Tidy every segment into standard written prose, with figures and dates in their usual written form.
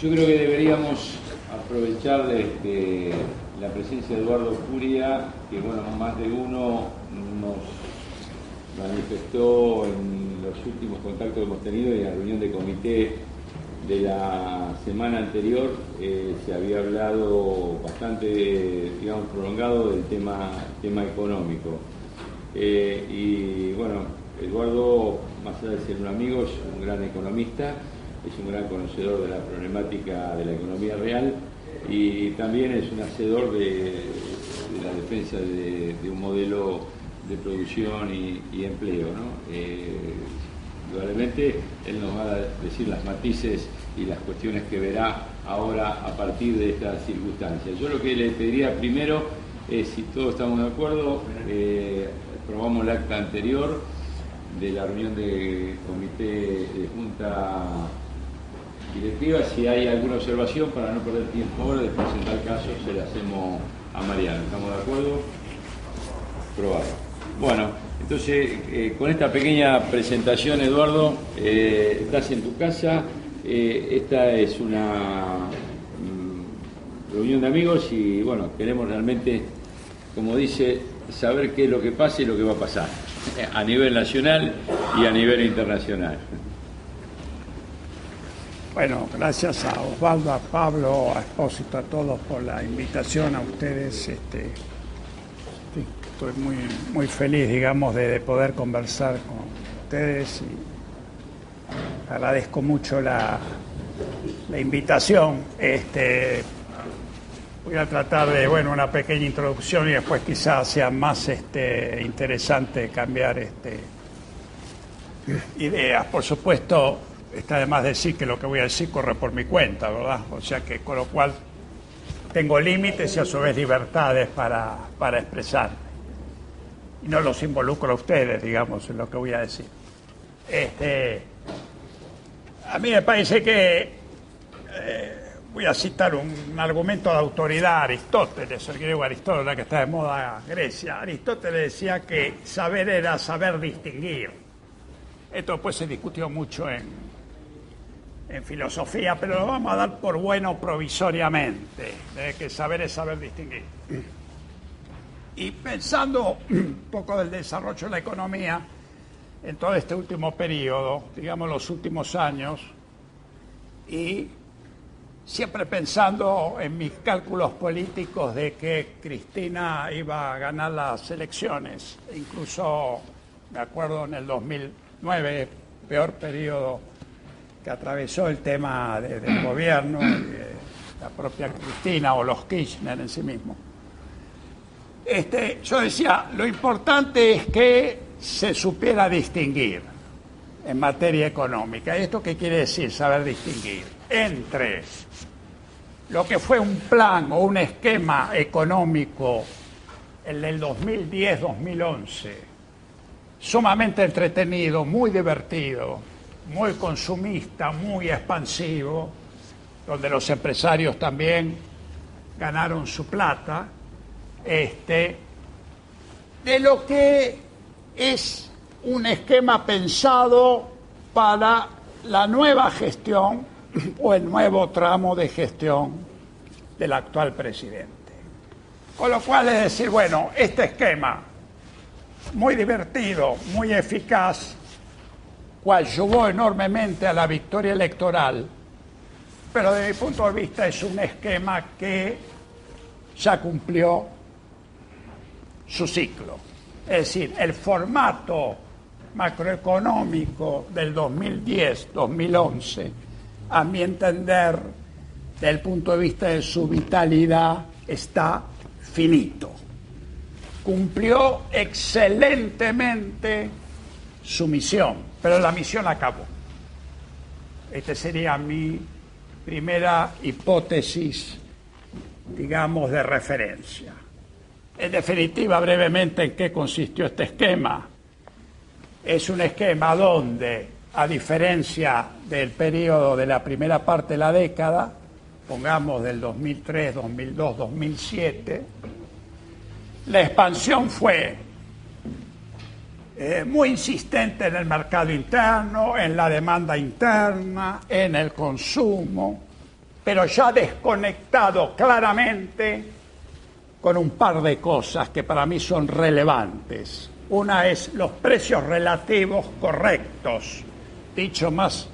Yo creo que deberíamos aprovechar la presencia de Eduardo Furia, que bueno, más de uno nos manifestó en los últimos contactos que hemos tenido y en la reunión de comité de la semana anterior. Se había hablado bastante, digamos, prolongado del tema económico. Y bueno, Eduardo, más allá de ser un amigo, es un gran economista, es un gran conocedor de la problemática de la economía real y también es un hacedor de la defensa de un modelo de producción y empleo, ¿no? Indudablemente él nos va a decir las matices y las cuestiones que verá ahora a partir de estas circunstancias. Yo lo que le pediría primero es, si todos estamos de acuerdo, aprobamos el acta anterior de la reunión de comité de junta directiva. Si hay alguna observación, para no perder tiempo ahora, después en tal caso se la hacemos a Mariano. ¿Estamos de acuerdo? Aprobado. Bueno, entonces con esta pequeña presentación, Eduardo, estás en tu casa. Esta es una reunión de amigos y bueno, queremos realmente, como dice, saber qué es lo que pasa y lo que va a pasar a nivel nacional y a nivel internacional. Bueno, gracias a Osvaldo, a Pablo, a Expósito, a todos por la invitación, a ustedes. Estoy muy feliz, digamos, de poder conversar con ustedes y agradezco mucho la invitación. Voy a tratar de, una pequeña introducción y después quizás sea más interesante cambiar ideas. Por supuesto, está de más decir que lo que voy a decir corre por mi cuenta, ¿verdad? O sea que con lo cual tengo límites y a su vez libertades para expresarme. Y no los involucro a ustedes, digamos, en lo que voy a decir. A mí me parece que voy a citar un argumento de autoridad, Aristóteles, el griego Aristóteles, que está de moda en Grecia. Aristóteles decía que saber era saber distinguir. Esto después se discutió mucho en filosofía, pero lo vamos a dar por bueno provisoriamente, de que saber es saber distinguir. Y pensando un poco del desarrollo de la economía en todo este último periodo, digamos los últimos años, y siempre pensando en mis cálculos políticos de que Cristina iba a ganar las elecciones, incluso me acuerdo en el 2009, peor periodo que atravesó el tema del gobierno, la propia Cristina o los Kirchner en sí mismos. Yo decía, lo importante es que se supiera distinguir en materia económica. ¿Esto qué quiere decir, saber distinguir? Entre lo que fue un plan o un esquema económico, el del 2010-2011, sumamente entretenido, muy divertido, muy consumista, muy expansivo, donde los empresarios también ganaron su plata, de lo que es un esquema pensado para la nueva gestión o el nuevo tramo de gestión del actual presidente. Con lo cual es decir, este esquema muy divertido, muy eficaz, coadyuvó enormemente a la victoria electoral, pero desde mi punto de vista es un esquema que ya cumplió su ciclo. Es decir, el formato macroeconómico del 2010-2011, a mi entender, desde el punto de vista de su vitalidad, está finito. Cumplió excelentemente su misión, pero la misión acabó. Esta sería mi primera hipótesis, digamos, de referencia. En definitiva, brevemente, ¿en qué consistió este esquema? Es un esquema donde, a diferencia del periodo de la primera parte de la década, pongamos del 2003, 2002, 2007, la expansión fue muy insistente en el mercado interno, en la demanda interna, en el consumo, pero ya desconectado claramente con un par de cosas que para mí son relevantes. Una es los precios relativos correctos, dicho más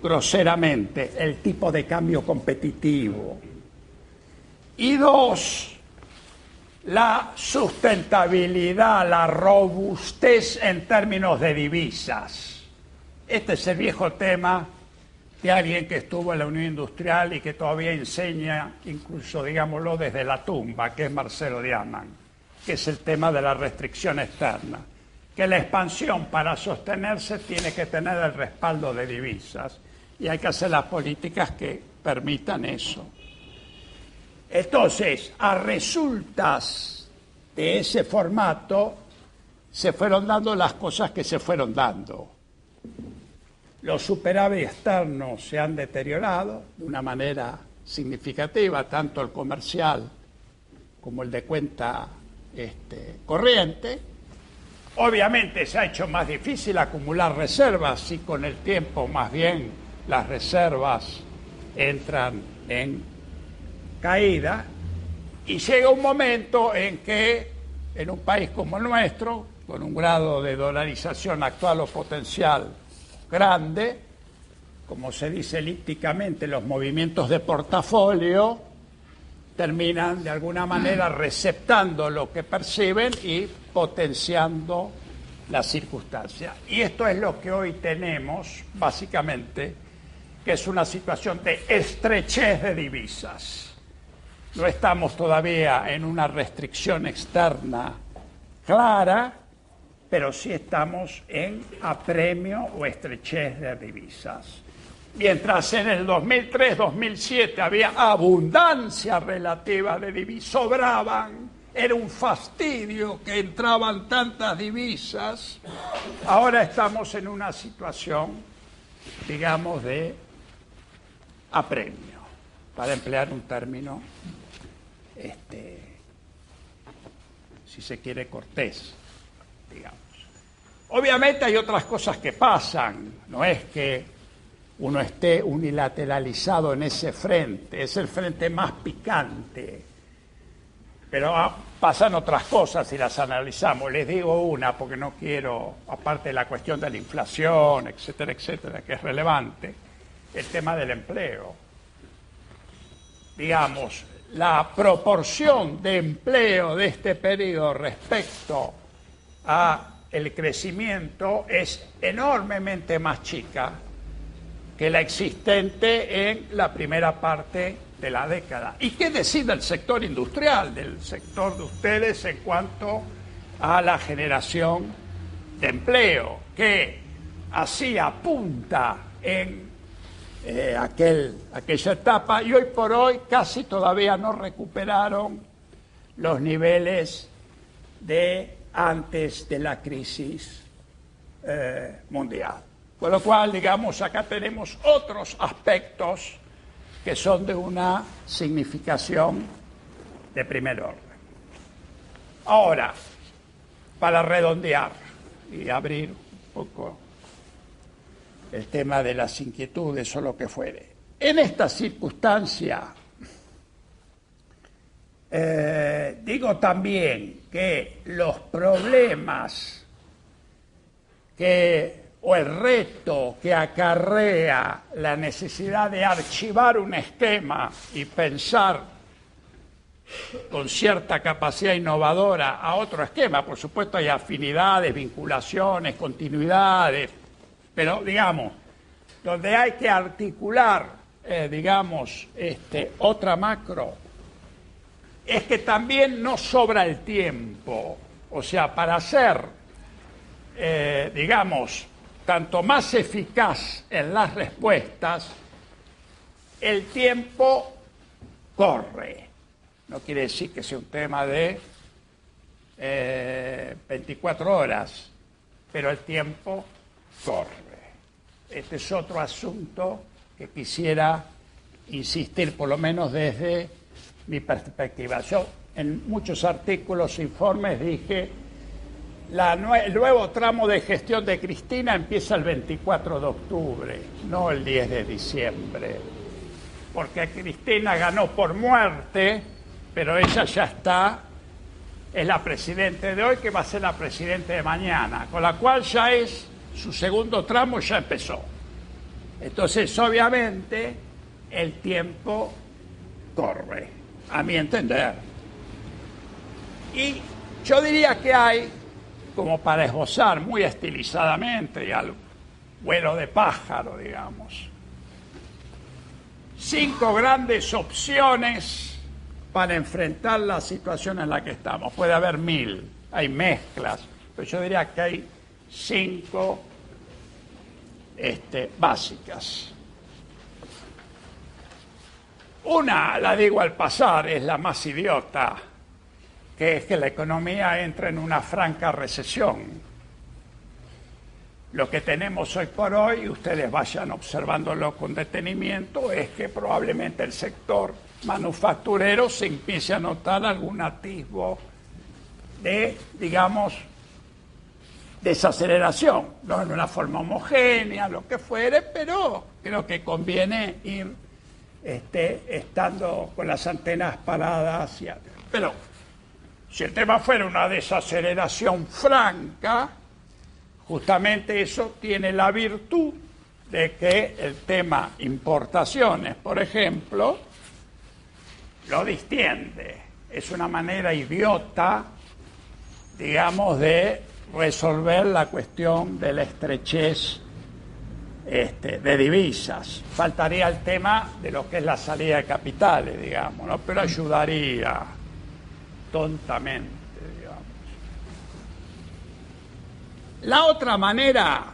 groseramente, el tipo de cambio competitivo. Y dos, la sustentabilidad, la robustez en términos de divisas. Este es el viejo tema de alguien que estuvo en la Unión Industrial y que todavía enseña, incluso digámoslo desde la tumba, que es Marcelo Diamant, que es el tema de la restricción externa, que la expansión para sostenerse tiene que tener el respaldo de divisas y hay que hacer las políticas que permitan eso. Entonces, a resultas de ese formato se fueron dando las cosas que se fueron dando. Los superávit externos se han deteriorado de una manera significativa, tanto el comercial como el de cuenta corriente. Obviamente se ha hecho más difícil acumular reservas y con el tiempo más bien las reservas entran en caída y llega un momento en que en un país como el nuestro, con un grado de dolarización actual o potencial grande, como se dice elípticamente, los movimientos de portafolio terminan de alguna manera receptando lo que perciben y potenciando la circunstancia. Y esto es lo que hoy tenemos, básicamente, que es una situación de estrechez de divisas. No estamos todavía en una restricción externa clara, pero sí estamos en apremio o estrechez de divisas. Mientras en el 2003-2007 había abundancia relativa de divisas, sobraban, era un fastidio que entraban tantas divisas, ahora estamos en una situación, digamos, de apremio, para emplear un término, si se quiere, cortés, digamos. Obviamente hay otras cosas que pasan, no es que uno esté unilateralizado en ese frente, es el frente más picante, pero pasan otras cosas y las analizamos. Les digo una porque no quiero, aparte de la cuestión de la inflación, etcétera, etcétera, que es relevante, el tema del empleo. Digamos, la proporción de empleo de este periodo respecto a el crecimiento es enormemente más chica que la existente en la primera parte de la década. ¿Y qué decide el sector industrial, del sector de ustedes en cuanto a la generación de empleo, que así apunta en aquella etapa y hoy por hoy casi todavía no recuperaron los niveles de antes de la crisis mundial? Con lo cual, digamos, acá tenemos otros aspectos que son de una significación de primer orden. Ahora, para redondear y abrir un poco el tema de las inquietudes o lo que fuere, en esta circunstancia, digo también que los problemas o el reto que acarrea la necesidad de archivar un esquema y pensar con cierta capacidad innovadora a otro esquema. Por supuesto hay afinidades, vinculaciones, continuidades, pero digamos, donde hay que articular, otra macro, es que también no sobra el tiempo. O sea, para ser, tanto más eficaz en las respuestas, el tiempo corre. No quiere decir que sea un tema de 24 horas, pero el tiempo corre. Este es otro asunto que quisiera insistir, por lo menos desde mi perspectiva. Yo en muchos artículos e informes dije el nuevo tramo de gestión de Cristina empieza el 24 de octubre, no el 10 de diciembre. porque Cristina ganó por muerte, pero ella ya está, es la presidenta de hoy, que va a ser la presidenta de mañana, con la cual ya es su segundo tramo, ya empezó. Entonces, obviamente, el tiempo corre, a mi entender. Y yo diría que hay, como para esbozar muy estilizadamente y al vuelo de pájaro, digamos, 5 grandes opciones para enfrentar la situación en la que estamos. Puede haber 1000, hay mezclas, pero yo diría que hay 5 básicas. Una, la digo al pasar, es la más idiota, que es que la economía entre en una franca recesión. Lo que tenemos hoy por hoy, y ustedes vayan observándolo con detenimiento, es que probablemente el sector manufacturero se empiece a notar algún atisbo de, digamos, desaceleración, no en una forma homogénea, lo que fuere, pero creo que conviene ir estando con las antenas paradas. Pero si el tema fuera una desaceleración franca, justamente eso tiene la virtud de que el tema importaciones, por ejemplo, lo distiende. Es una manera idiota, digamos, de resolver la cuestión de la estrechez de divisas. Faltaría el tema de lo que es la salida de capitales, digamos, ¿no? Pero ayudaría tontamente, digamos. La otra manera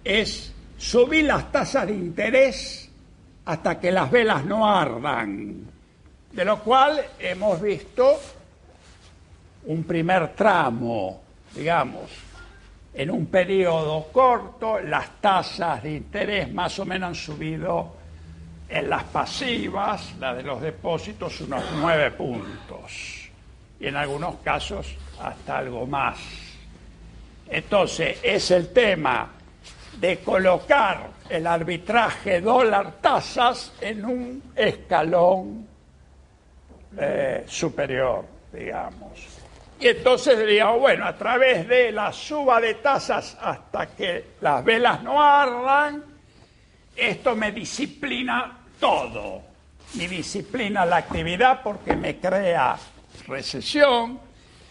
es subir las tasas de interés hasta que las velas no ardan, de lo cual hemos visto un primer tramo, digamos, en un periodo corto. Las tasas de interés más o menos han subido en las pasivas, la de los depósitos, unos 9 puntos, y en algunos casos hasta algo más. Entonces, es el tema de colocar el arbitraje dólar-tasas en un escalón superior, digamos. Y entonces diríamos, bueno, a través de la suba de tasas hasta que las velas no ardan, esto me disciplina todo. Me disciplina la actividad porque me crea recesión,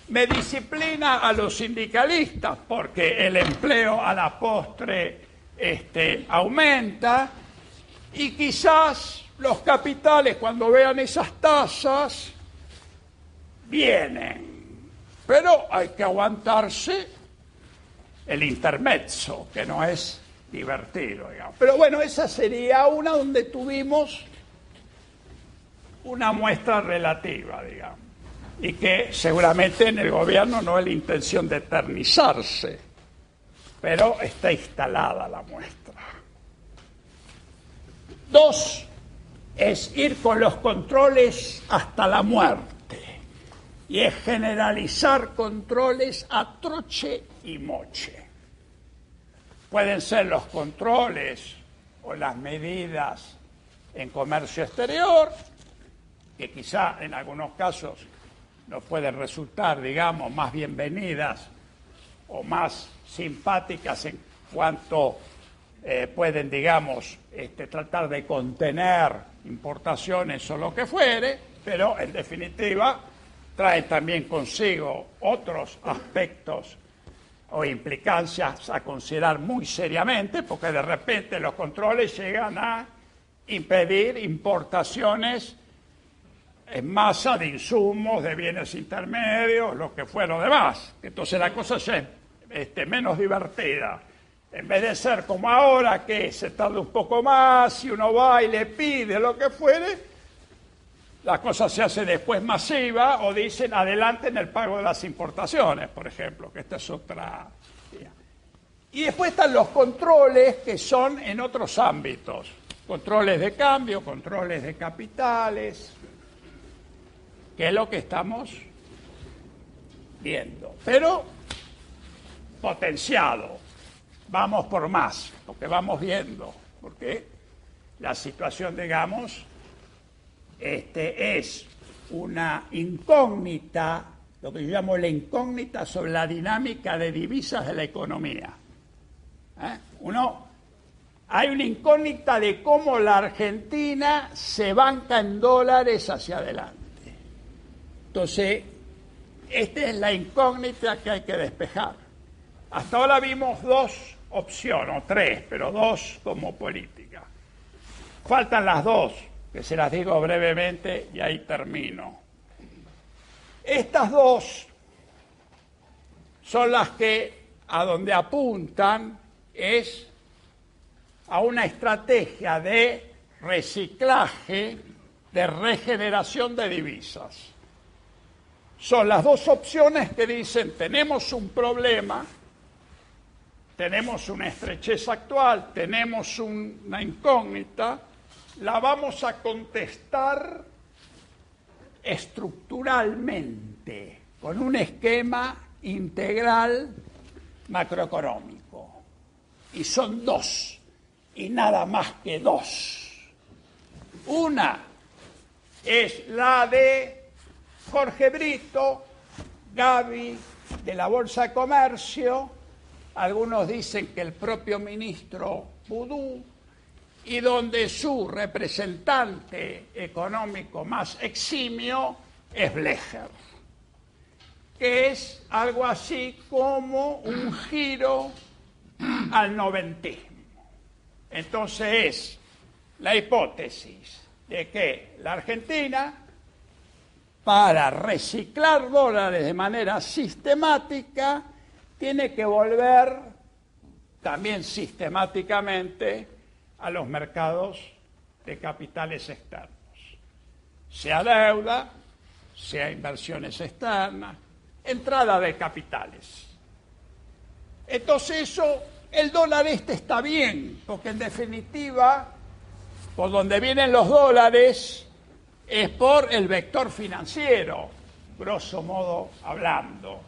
me disciplina a los sindicalistas porque el empleo a la postre aumenta, y quizás los capitales, cuando vean esas tasas, vienen. Pero hay que aguantarse el intermezzo, que no es divertido, digamos. Pero bueno, esa sería una donde tuvimos una muestra relativa, digamos, y que seguramente en el gobierno no es la intención de eternizarse, pero está instalada la muestra. 2 es ir con los controles hasta la muerte. Y es generalizar controles a troche y moche. Pueden ser los controles o las medidas en comercio exterior, que quizá en algunos casos nos pueden resultar, digamos, más bienvenidas o más simpáticas en cuanto pueden, digamos, tratar de contener importaciones o lo que fuere, pero en definitiva traen también consigo otros aspectos o implicancias a considerar muy seriamente, porque de repente los controles llegan a impedir importaciones en masa de insumos, de bienes intermedios, lo que fuera demás. Entonces la cosa ya es menos divertida. En vez de ser como ahora, que se tarda un poco más y uno va y le pide lo que fuere, la cosa se hace después masiva, o dicen adelante en el pago de las importaciones, por ejemplo, que esta es otra. Y después están los controles que son en otros ámbitos. Controles de cambio, controles de capitales, que es lo que estamos viendo. Pero potenciado, vamos por más, porque vamos viendo, porque la situación, digamos, es una incógnita, lo que yo llamo la incógnita sobre la dinámica de divisas de la economía. Hay una incógnita de cómo la Argentina se banca en dólares hacia adelante. Entonces, esta es la incógnita que hay que despejar. Hasta ahora vimos dos opciones, o tres, pero dos como política. Faltan las dos, que se las digo brevemente y ahí termino. Estas dos son las que a donde apuntan es a una estrategia de reciclaje, de regeneración de divisas. Son las dos opciones que dicen, tenemos un problema, tenemos una estrechez actual, tenemos una incógnita, la vamos a contestar estructuralmente, con un esquema integral macroeconómico. Y son dos, y nada más que dos. Una es la de Jorge Brito, Gavi, de la Bolsa de Comercio, algunos dicen que el propio ministro Boudou, y donde su representante económico más eximio es Blecher, que es algo así como un giro al noventismo. Entonces es la hipótesis de que la Argentina, para reciclar dólares de manera sistemática, tiene que volver también sistemáticamente a los mercados de capitales externos, sea deuda, sea inversiones externas, entrada de capitales. Entonces eso, el dólar está bien, porque en definitiva, por donde vienen los dólares es por el vector financiero, grosso modo hablando.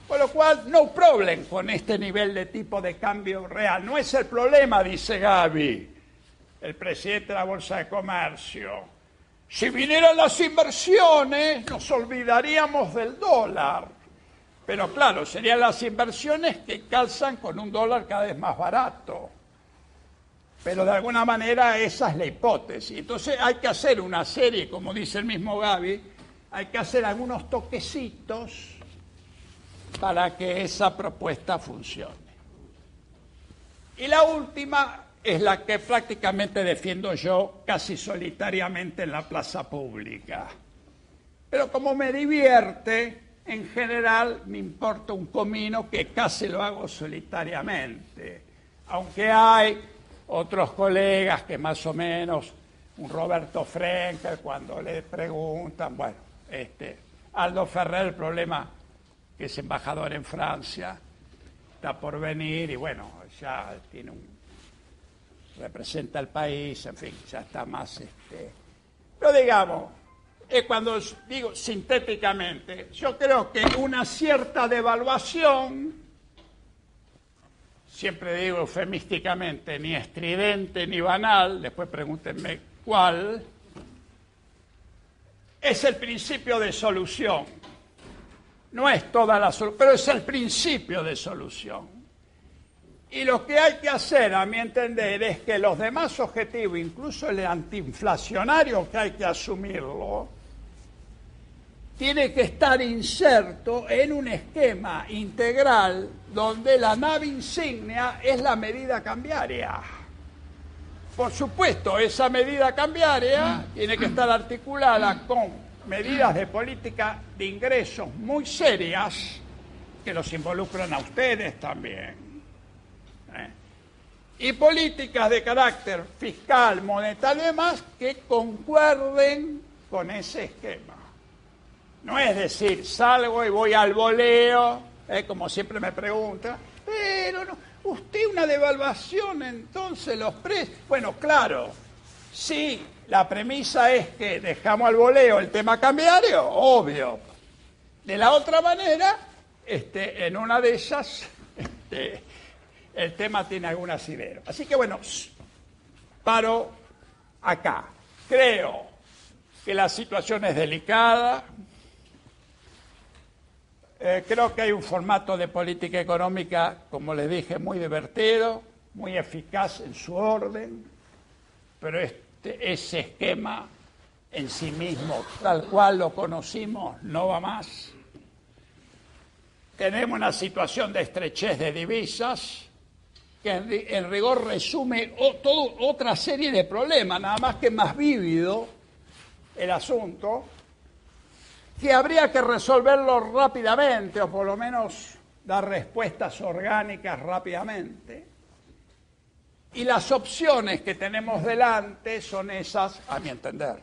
Con lo cual, no problem con este nivel de tipo de cambio real. No es el problema, dice Gavi, el presidente de la Bolsa de Comercio. Si vinieran las inversiones, nos olvidaríamos del dólar. Pero claro, serían las inversiones que calzan con un dólar cada vez más barato. Pero de alguna manera esa es la hipótesis. Entonces hay que hacer una serie, como dice el mismo Gavi, hay que hacer algunos toquecitos para que esa propuesta funcione. Y la última es la que prácticamente defiendo yo casi solitariamente en la plaza pública. Pero como me divierte, en general me importa un comino que casi lo hago solitariamente. Aunque hay otros colegas que más o menos, un Roberto Frenkel, cuando le preguntan, bueno, Aldo Ferrer, el problema que es embajador en Francia, está por venir y bueno, ya tiene representa al país, en fin, ya está más Pero digamos, cuando digo sintéticamente, yo creo que una cierta devaluación, siempre digo eufemísticamente, ni estridente ni banal, después pregúntenme cuál, es el principio de solución. No es toda la solución, pero es el principio de solución. Y lo que hay que hacer, a mi entender, es que los demás objetivos, incluso el antiinflacionario, que hay que asumirlo, tiene que estar inserto en un esquema integral donde la nave insignia es la medida cambiaria. Por supuesto, esa medida cambiaria tiene que estar articulada con medidas de política de ingresos muy serias que los involucran a ustedes también. Y políticas de carácter fiscal, monetario y demás que concuerden con ese esquema. No es decir, salgo y voy al voleo, como siempre me preguntan, pero no, usted una devaluación, entonces los precios. Bueno, claro, sí, la premisa es que dejamos al voleo el tema cambiario, obvio. De la otra manera, en una de ellas, el tema tiene algún asidero. Así que bueno, paro acá. Creo que la situación es delicada. Creo que hay un formato de política económica, como les dije, muy divertido, muy eficaz en su orden, pero ese esquema en sí mismo, tal cual lo conocimos, no va más. Tenemos una situación de estrechez de divisas que en rigor resume toda otra serie de problemas, nada más que más vívido el asunto, que habría que resolverlo rápidamente, o por lo menos dar respuestas orgánicas rápidamente. Y las opciones que tenemos delante son esas, a mi entender,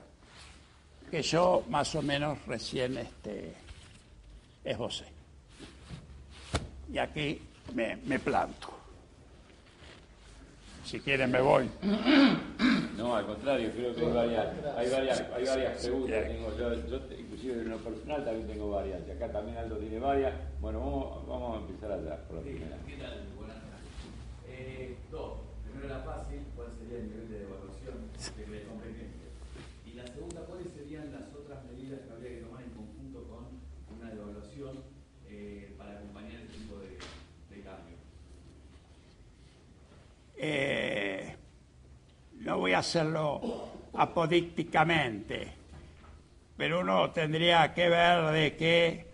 que yo más o menos recién esbocé. Y aquí me planto. Si quieren me voy. No, al contrario, creo que hay varias preguntas. Yo inclusive en lo personal también tengo varias, y acá también Aldo tiene varias. Bueno, vamos a empezar allá por la primera. ¿Qué tal? Buenas tardes. Dos. Primero la fácil, ¿cuál sería el nivel de evaluación de que le competente? Y la segunda, ¿cuáles serían las otras medidas que habría que tomar en conjunto con una devaluación para acompañar este tipo de cambio? No voy a hacerlo apodícticamente, pero uno tendría que ver de que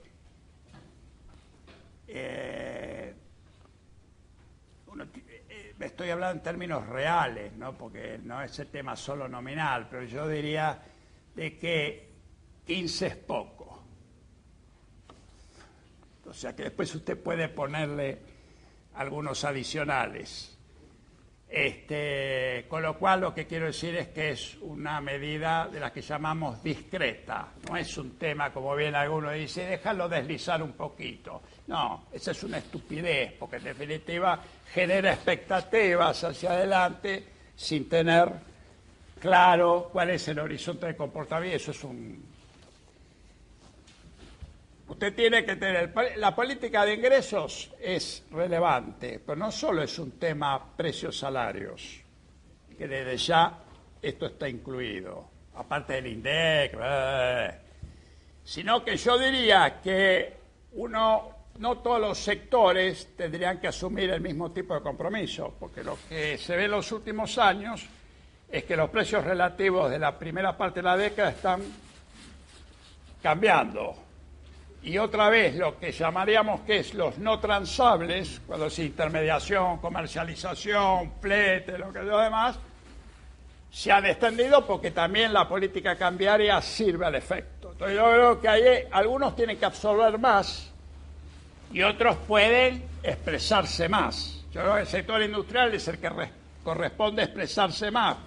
estoy hablando en términos reales, ¿no? Porque no es el tema solo nominal, pero yo diría de que 15 es poco. O sea que después usted puede ponerle algunos adicionales. Con lo cual lo que quiero decir es que es una medida de la que llamamos discreta. No es un tema, como bien alguno dice, déjalo deslizar un poquito. No, esa es una estupidez, porque en definitiva genera expectativas hacia adelante sin tener claro cuál es el horizonte de comportamiento. Eso es Usted tiene que tener... La política de ingresos es relevante, pero no solo es un tema precios-salarios, que desde ya esto está incluido, aparte del INDEC, sino que yo diría que no todos los sectores tendrían que asumir el mismo tipo de compromiso, porque lo que se ve en los últimos años es que los precios relativos de la primera parte de la década están cambiando. Y otra vez lo que llamaríamos que es los no transables, cuando es intermediación, comercialización, flete, lo demás, se han extendido porque también la política cambiaria sirve al efecto. Entonces yo creo que algunos tienen que absorber más y otros pueden expresarse más. Yo creo que el sector industrial es el que corresponde expresarse más,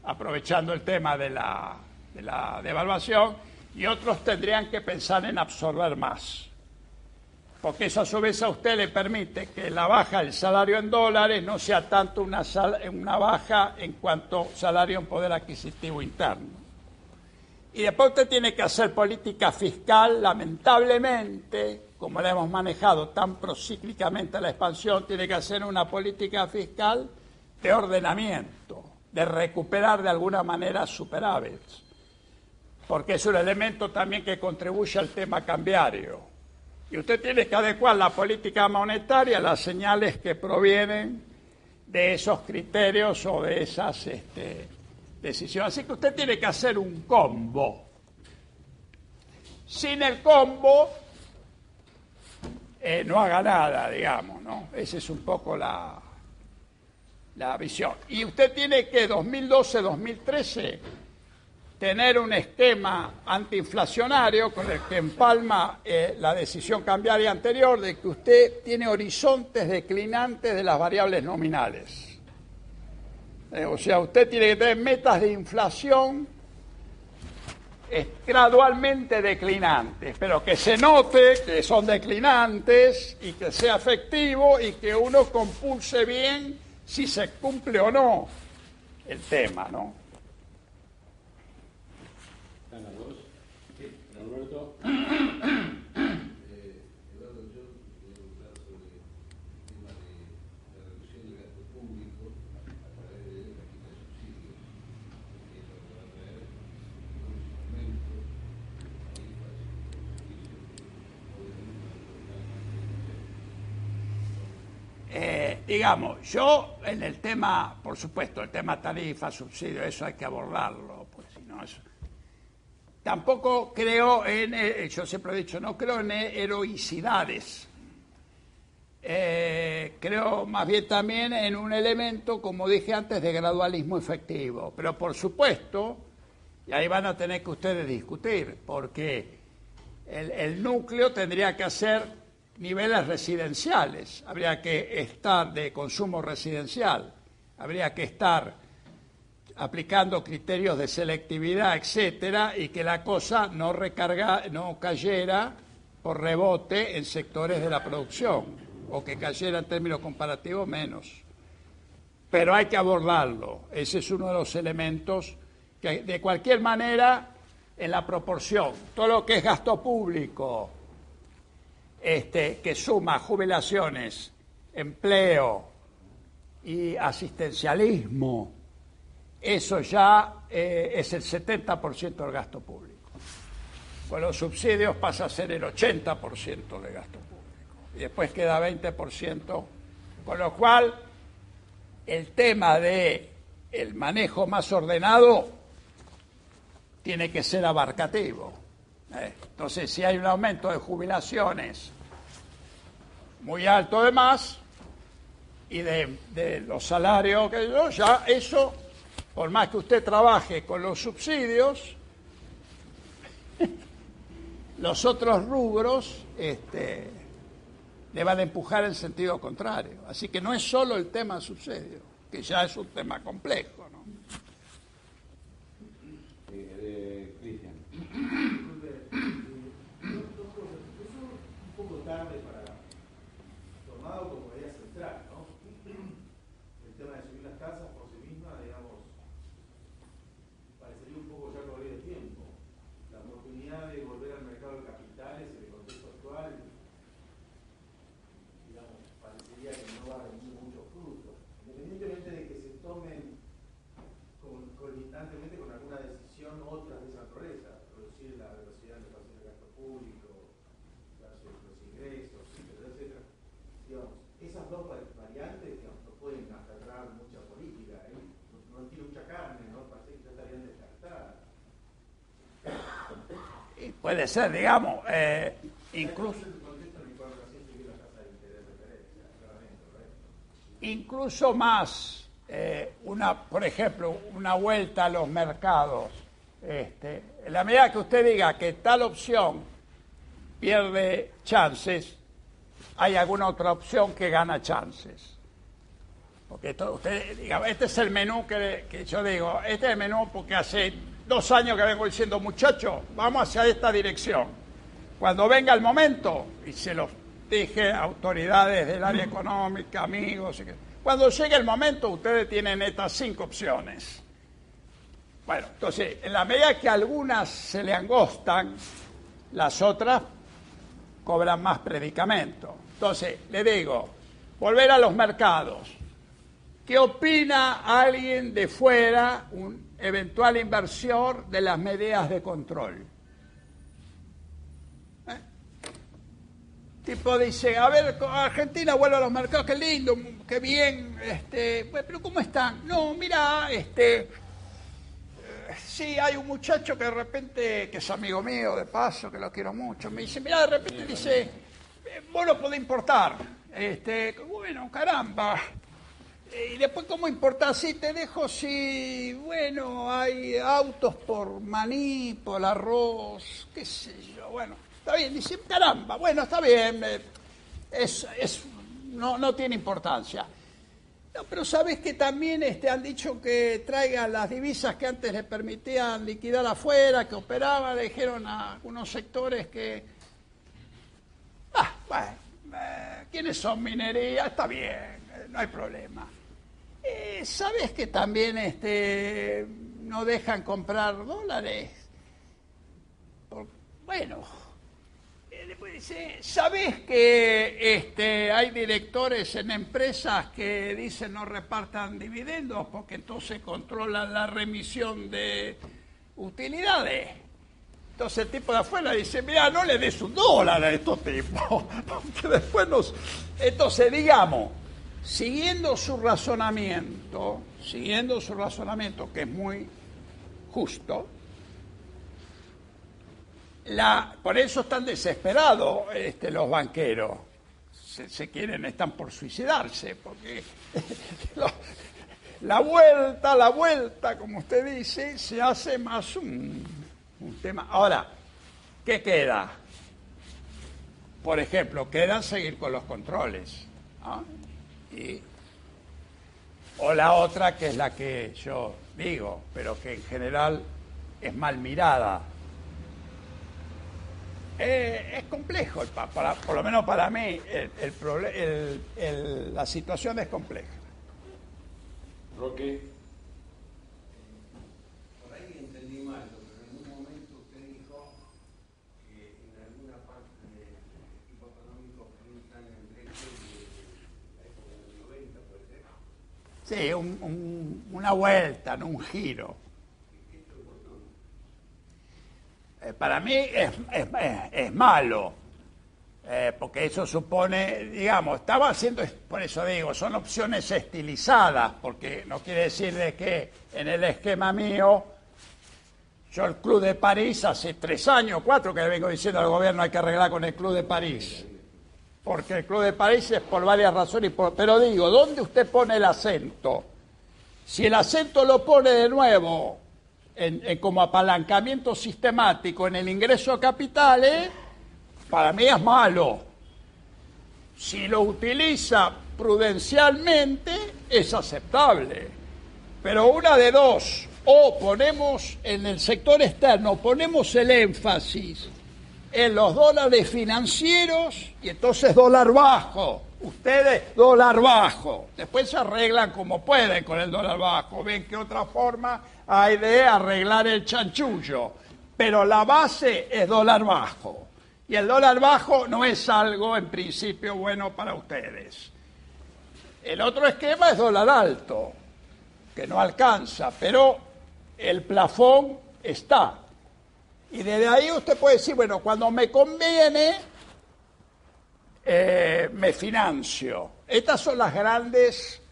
aprovechando el tema de la devaluación, y otros tendrían que pensar en absorber más. Porque eso a su vez a usted le permite que la baja del salario en dólares no sea tanto una baja en cuanto salario en poder adquisitivo interno. Y después usted tiene que hacer política fiscal, lamentablemente, como la hemos manejado tan procíclicamente la expansión, tiene que hacer una política fiscal de ordenamiento, de recuperar de alguna manera superávits, porque es un elemento también que contribuye al tema cambiario. Y usted tiene que adecuar la política monetaria a las señales que provienen de esos criterios o de esas decisiones. Así que usted tiene que hacer un combo. Sin el combo no haga nada, digamos, ¿no? Esa es un poco la visión. Y usted tiene que 2012-2013 tener un esquema antiinflacionario con el que empalma la decisión cambiaria anterior de que usted tiene horizontes declinantes de las variables nominales. O sea, usted tiene que tener metas de inflación gradualmente declinantes, pero que se note que son declinantes y que sea efectivo y que uno compulse bien si se cumple o no el tema, ¿no? ¿Están las dos? Sí. Roberto. Eduardo, yo quiero preguntar sobre el tema de la reducción del gasto público a través de la quita de subsidios, que es lo que va a traer digamos, yo en el tema, por supuesto, el tema tarifa, subsidio, eso hay que abordarlo, pues si no eso. Tampoco creo yo siempre he dicho, no creo en heroicidades. Creo más bien también en un elemento, como dije antes, de gradualismo efectivo. Pero por supuesto, y ahí van a tener que ustedes discutir, porque el núcleo tendría que hacer niveles residenciales, habría que estar de consumo residencial, habría que estar aplicando criterios de selectividad, etcétera, y que la cosa no cayera por rebote en sectores de la producción, o que cayera en términos comparativos menos. Pero hay que abordarlo. Ese es uno de los elementos que, de cualquier manera, en la proporción, todo lo que es gasto público, que suma jubilaciones, empleo y asistencialismo, eso ya es el 70% del gasto público. Con los subsidios pasa a ser el 80% de gasto público. Y después queda 20%, con lo cual el tema de el manejo más ordenado tiene que ser abarcativo. Entonces, si hay un aumento de jubilaciones muy alto además, y de los salarios, ya eso, por más que usted trabaje con los subsidios, los otros rubros le van a empujar en sentido contrario. Así que no es solo el tema subsidio, que ya es un tema complejo, ¿no? Cristian. Un poco tarde para tomado como idea central, ¿no? El tema de subir las tasas por sí misma, digamos, parecería un poco ya corrido de tiempo. La oportunidad de volver al mercado de capitales en el contexto actual, digamos, parecería que no va a rendir muchos frutos. Independientemente de que se tomen constantemente con alguna decisión otras de esa naturaleza, reducir la velocidad de expansión del gasto público, los ingresos, etcétera. Digamos, esas dos variantes, digamos, no pueden aferrar mucha política, no tiene mucha carne, ¿no? Parece que ya estarían descartadas. Y puede ser, digamos, incluso... Incluso más, por ejemplo, una vuelta a los mercados. En la medida que usted diga que tal opción pierde chances, hay alguna otra opción que gana chances. Porque usted, digamos, este es el menú que yo digo, este es el menú porque hace 2 años que vengo diciendo, muchachos, vamos hacia esta dirección. Cuando venga el momento, y se los dije a autoridades del área económica, amigos, cuando llegue el momento, ustedes tienen estas 5 opciones. Bueno, entonces, en la medida que algunas se le angostan, las otras cobran más predicamento. Entonces, le digo, volver a los mercados. ¿Qué opina alguien de fuera, un eventual inversor, de las medidas de control? Tipo dice, a ver, Argentina vuelve a los mercados, qué lindo, qué bien, pero ¿cómo están? No, mira, sí, hay un muchacho que de repente, que es amigo mío de paso, que lo quiero mucho, me dice, mira, de repente dice, vos lo podés importar, bueno, caramba, y después, ¿cómo importar? Sí, te dejo, sí, bueno, hay autos por maní, por arroz, qué sé yo, bueno. Está bien, dice, caramba, bueno, está bien, no tiene importancia. No, pero sabes que también han dicho que traigan las divisas que antes le permitían liquidar afuera, que operaban, le dijeron a algunos sectores que, ¿quiénes son minería? Está bien, no hay problema. ¿Sabes que también no dejan comprar dólares? Bueno... Después dice, ¿sabés que hay directores en empresas que dicen no repartan dividendos porque entonces controlan la remisión de utilidades? Entonces el tipo de afuera dice, mira, no le des $1 a estos tipos, porque después nos... Entonces, digamos, siguiendo su razonamiento, que es muy justo, por eso están desesperados los banqueros. Están por suicidarse, porque la vuelta, como usted dice, se hace más un tema. Ahora, ¿qué queda? Por ejemplo, queda seguir con los controles, ¿no? O la otra, que es la que yo digo, pero que en general es mal mirada. Es complejo, por lo menos para mí, la situación es compleja. Roque. Por ahí entendí mal, pero en un momento usted dijo que en alguna parte del equipo económico preguntan el derecho de la época del 90, ¿puede ser? Sí, una vuelta, no un giro. Para mí es malo, porque eso supone, digamos, estaba haciendo, por eso digo, son opciones estilizadas, porque no quiere decir de que en el esquema mío, yo el Club de París hace 3 años, 4 que le vengo diciendo al gobierno hay que arreglar con el Club de París, porque el Club de París es por varias razones, pero digo, ¿dónde usted pone el acento? Si el acento lo pone de nuevo como apalancamiento sistemático en el ingreso a capitales, para mí es malo. Si lo utiliza prudencialmente, es aceptable. Pero una de dos, o ponemos en el sector externo, ponemos el énfasis en los dólares financieros y entonces dólar bajo. Ustedes dólar bajo. Después se arreglan como pueden con el dólar bajo. Ven qué otra forma hay de arreglar el chanchullo. Pero la base es dólar bajo. Y el dólar bajo no es algo en principio bueno para ustedes. El otro esquema es dólar alto, que no alcanza, pero el plafón está. Y desde ahí usted puede decir, bueno, cuando me conviene, me financio. Estas son las grandes,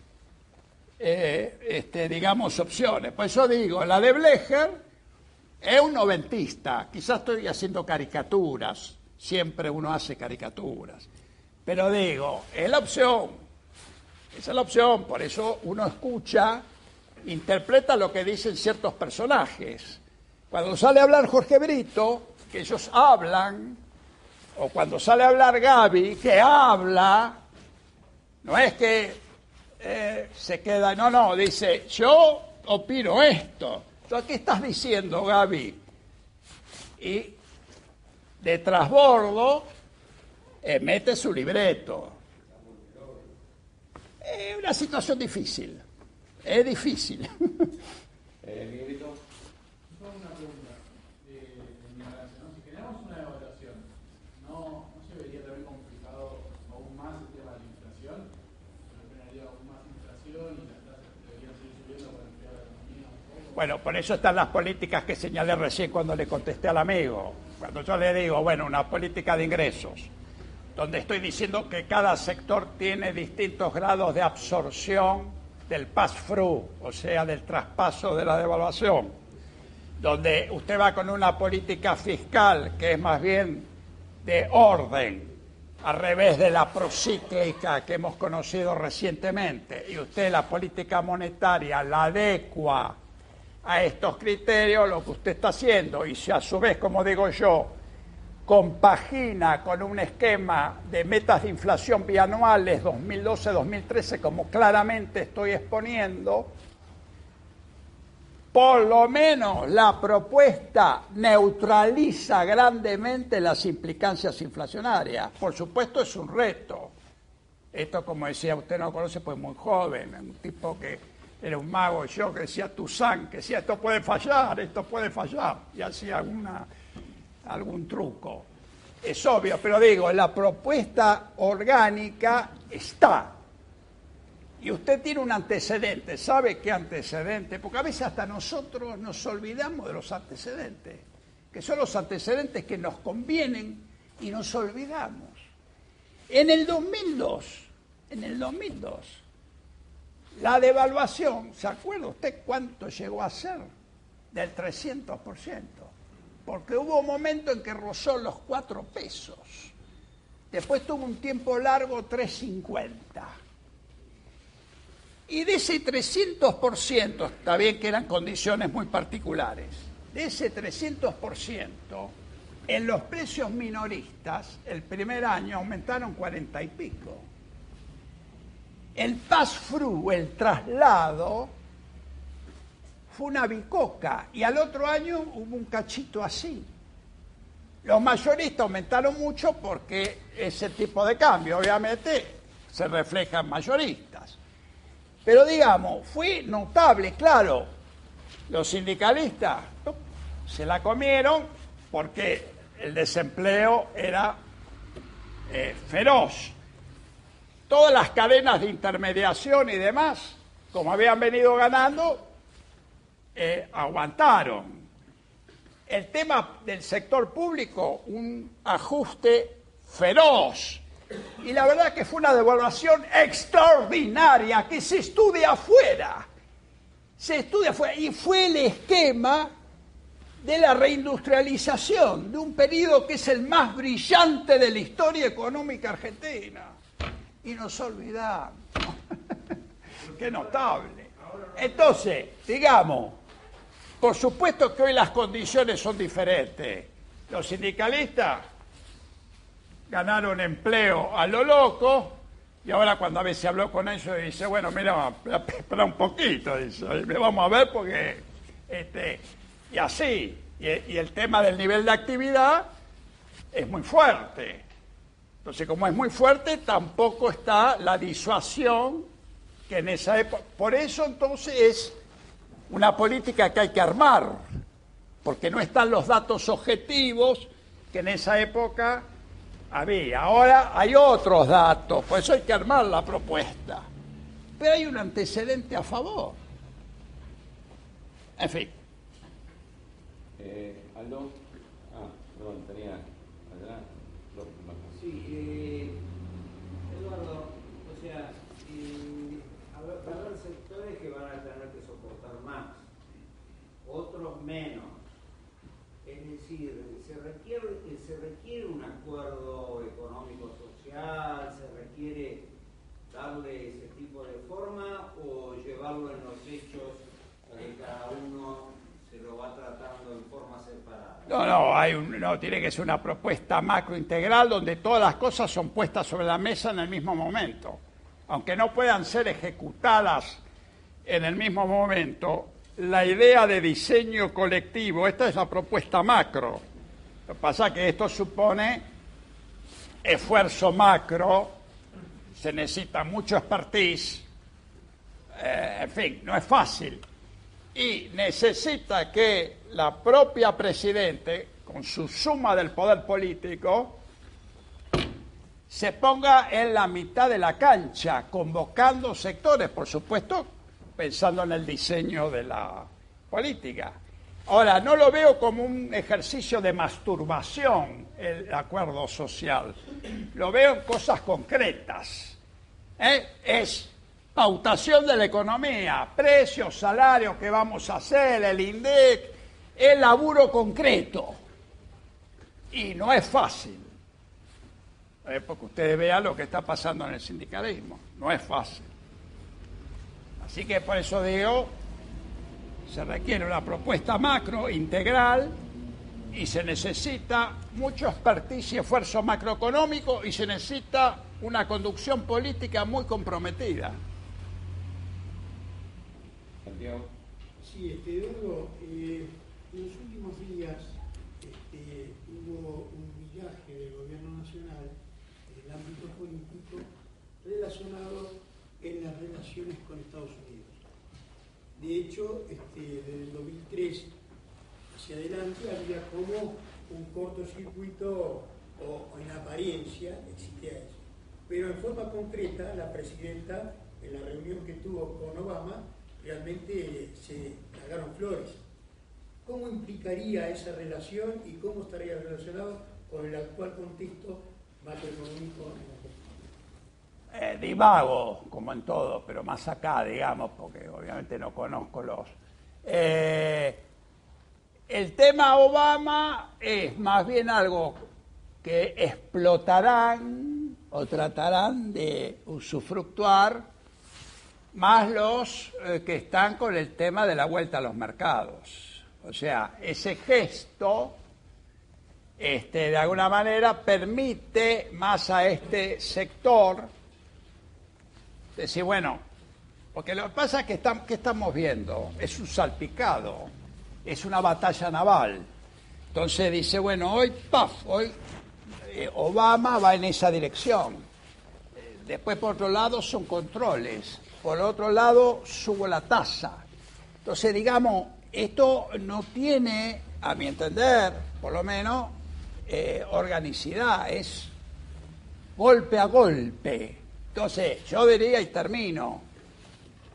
digamos, opciones. Por eso digo, la de Blecher es un noventista. Quizás estoy haciendo caricaturas. Siempre uno hace caricaturas. Pero digo, es la opción. Esa es la opción. Por eso uno escucha, interpreta lo que dicen ciertos personajes. Cuando sale a hablar Jorge Brito, que ellos hablan, o cuando sale a hablar Gaby, que habla, no es que se queda, no, dice, yo opino esto. Entonces, ¿qué estás diciendo, Gaby? Y de trasbordo mete su libreto. Es una situación difícil, es difícil. Miguelito. Una pregunta de mi ignorancia, ¿no? Si queremos una evaluación, ¿no se vería también complicado aún más el tema de la inflación? ¿No generaría aún más inflación y las tasas deberían seguir subiendo para enfriar la economía un poco? Bueno, por eso están las políticas que señalé recién cuando le contesté al amigo. Cuando yo le digo, bueno, una política de ingresos, donde estoy diciendo que cada sector tiene distintos grados de absorción del pass-through, o sea, del traspaso de la devaluación, donde usted va con una política fiscal que es más bien de orden, al revés de la procíclica que hemos conocido recientemente, y usted la política monetaria la adecua a estos criterios, lo que usted está haciendo, y si a su vez, como digo yo, compagina con un esquema de metas de inflación bianuales 2012-2013, como claramente estoy exponiendo, por lo menos la propuesta neutraliza grandemente las implicancias inflacionarias. Por supuesto es un reto. Esto, como decía, usted no lo conoce, pues muy joven, un tipo que era un mago, yo que decía Toussaint, que decía esto puede fallar, y hacía algún truco. Es obvio, pero digo, la propuesta orgánica está. Y usted tiene un antecedente. ¿Sabe qué antecedente? Porque a veces hasta nosotros nos olvidamos de los antecedentes, que son los antecedentes que nos convienen y nos olvidamos. En el 2002, La devaluación, ¿se acuerda usted cuánto llegó a ser? Del 300%. Porque hubo un momento en que rozó los 4 pesos. Después tuvo un tiempo largo 3.50. Y de ese 300%, está bien que eran condiciones muy particulares, de ese 300%, en los precios minoristas, el primer año aumentaron 40 y pico. El pass-through, el traslado, fue una bicoca, y al otro año hubo un cachito así. Los mayoristas aumentaron mucho porque ese tipo de cambio, obviamente, se refleja en mayoristas. Pero digamos, fue notable, claro, los sindicalistas se la comieron porque el desempleo era feroz. Todas las cadenas de intermediación y demás, como habían venido ganando, aguantaron. El tema del sector público, un ajuste feroz. Y la verdad que fue una devaluación extraordinaria que se estudia afuera. Se estudia afuera. Y fue el esquema de la reindustrialización, de un periodo que es el más brillante de la historia económica argentina. Y nos olvidamos. Qué notable. Entonces, digamos, por supuesto que hoy las condiciones son diferentes. Los sindicalistas ganaron empleo a lo loco, y ahora cuando a veces habló con ellos dice, bueno, mira, espera un poquito, dice, vamos a ver porque, y así, y el tema del nivel de actividad es muy fuerte. Entonces, como es muy fuerte, tampoco está la disuasión que en esa época, por eso entonces es una política que hay que armar, porque no están los datos objetivos que en esa época había. Ahora hay otros datos, por eso hay que armar la propuesta. Pero hay un antecedente a favor. En fin. Aldo. Perdón, tenía adelante. Sí, Eduardo, o sea, va a haber sectores que van a tener que soportar más, otros menos. Es decir, se requiere un acuerdo económico-social, se requiere darle ese tipo de forma o llevarlo en los hechos que cada uno se lo va tratando en forma separada. No, tiene que ser una propuesta macro integral donde todas las cosas son puestas sobre la mesa en el mismo momento. Aunque no puedan ser ejecutadas en el mismo momento, la idea de diseño colectivo, esta es la propuesta macro. Lo que pasa es que esto supone esfuerzo macro, se necesita mucho expertise, en fin, no es fácil. Y necesita que la propia Presidente, con su suma del poder político, se ponga en la mitad de la cancha, convocando sectores, por supuesto, pensando en el diseño de la política. Ahora, no lo veo como un ejercicio de masturbación, el acuerdo social. Lo veo en cosas concretas. Es pautación de la economía, precios, salarios, qué vamos a hacer, el INDEC, el laburo concreto. Y no es fácil. Porque ustedes vean lo que está pasando en el sindicalismo. No es fácil. Así que por eso digo, se requiere una propuesta macro, integral, y se necesita mucho expertise y esfuerzo macroeconómico, y se necesita una conducción política muy comprometida. Santiago. Sí, Eduardo, en los últimos días hubo un viaje del gobierno nacional en el ámbito político relacionado en las relaciones con Estados Unidos. De hecho, desde el 2003 hacia adelante había como un cortocircuito, o en apariencia existía eso. Pero en forma concreta, la presidenta, en la reunión que tuvo con Obama, realmente se cargaron flores. ¿Cómo implicaría esa relación y cómo estaría relacionado con el actual contexto macroeconómico en Argentina? divago, como en todo, pero más acá, digamos, porque obviamente no conozco los... el tema Obama es más bien algo que explotarán o tratarán de usufructuar más los que están con el tema de la vuelta a los mercados. O sea, ese gesto, de alguna manera, permite más a este sector decir, bueno, porque lo que pasa es que ¿qué estamos viendo? Es un salpicado, es una batalla naval. Entonces dice, bueno, hoy Obama va en esa dirección. Después, por otro lado, son controles. Por otro lado, subo la tasa. Entonces, digamos, esto no tiene, a mi entender, por lo menos, organicidad. Es golpe a golpe. Entonces, yo diría, y termino,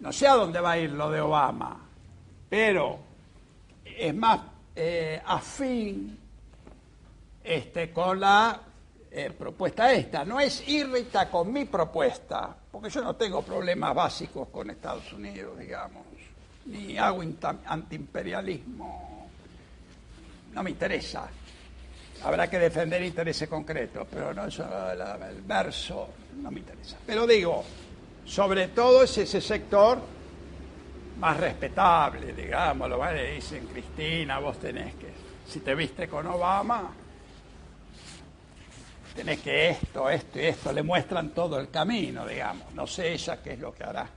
no sé a dónde va a ir lo de Obama, pero es más afín con la propuesta esta. No es irrita con mi propuesta, porque yo no tengo problemas básicos con Estados Unidos, digamos, ni hago antiimperialismo, no me interesa. Habrá que defender intereses concretos, pero no eso, el verso no me interesa. Pero digo, sobre todo es ese sector más respetable, digámoslo, ¿vale? Dicen, Cristina, vos tenés que, si te viste con Obama, tenés que esto y esto, le muestran todo el camino, digamos. No sé ella qué es lo que hará,